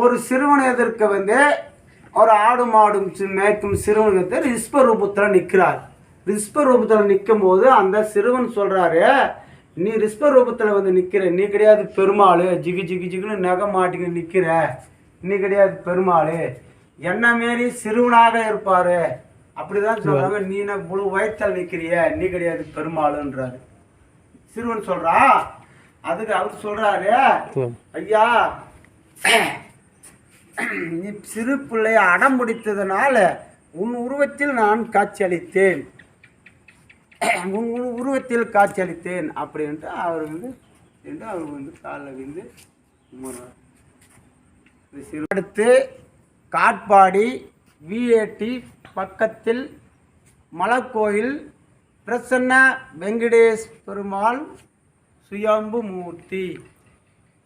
ஒரு சிறுவனை எதிர்க்க ஒரு ஆடு மாடும் மேய்க்கும் சிறுவன் ரிஷ்பரூபத்தில் நிற்கிறார். ரிஷ்பரூபத்தில் நிற்கும் போது அந்த சிறுவன் சொல்கிறாரு, நீ ரிஷ்பரூபத்தில் நிற்கிற, நீ கிடையாது பெருமாள், ஜிகு ஜிகு ஜிகுன்னு நகை மாட்டிங்க நிற்கிற, நீ கிடையாது பெருமாள், என்ன மாரி சிறுவனாக இருப்பார் அப்படிதான் சொல்கிறாங்க. நீ முழு வயத்தில் நிற்கிறிய, நீ கிடையாது பெருமாளுன்றாரு. சிறுவன் சொல்கிறா. அதுக்கு அவர் சொல்கிறாரு, ஐயா நீ சிறு பிள்ளையை அடம் பிடித்ததுனால உன் உருவத்தில் நான் காட்சியளித்தேன், உன் உருவத்தில் காட்சியளித்தேன் அப்படின்ட்டு அவர் காலில் விழுந்து அடுத்து காட்பாடி விஏடி பக்கத்தில் மலைக்கோயில் பிரசன்ன வெங்கடேஷ் பெருமாள் சுயம்பு மூர்த்தி,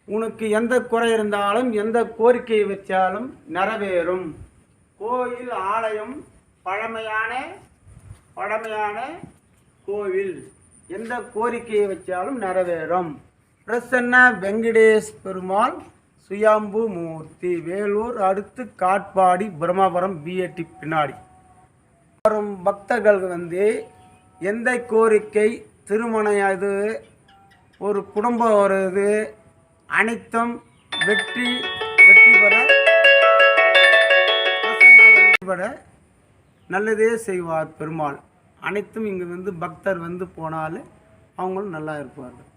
உனக்கு எந்த குறை இருந்தாலும் எந்த கோரிக்கையை வச்சாலும் நிறைவேறும். கோயில் ஆலயம் பழமையான கோவில், எந்த கோரிக்கையை வச்சாலும் நிறைவேறும். பிரசன்ன வெங்கடேஷ் பெருமாள் சுயம்பு மூர்த்தி, வேலூர் அடுத்து காட்பாடி பிரம்மபுரம் பிஏடி பின்னாடி. வரும் பக்தர்கள் எந்த கோரிக்கை, திருமணம், இது ஒரு குடும்பம் வருது, அனைத்தும் வெற்றி பெற நல்லதே செய்வார் பெருமாள். அனைத்தும் இங்கே பக்தர் போனாலே அவங்களும் நல்லா இருப்பார்கள்.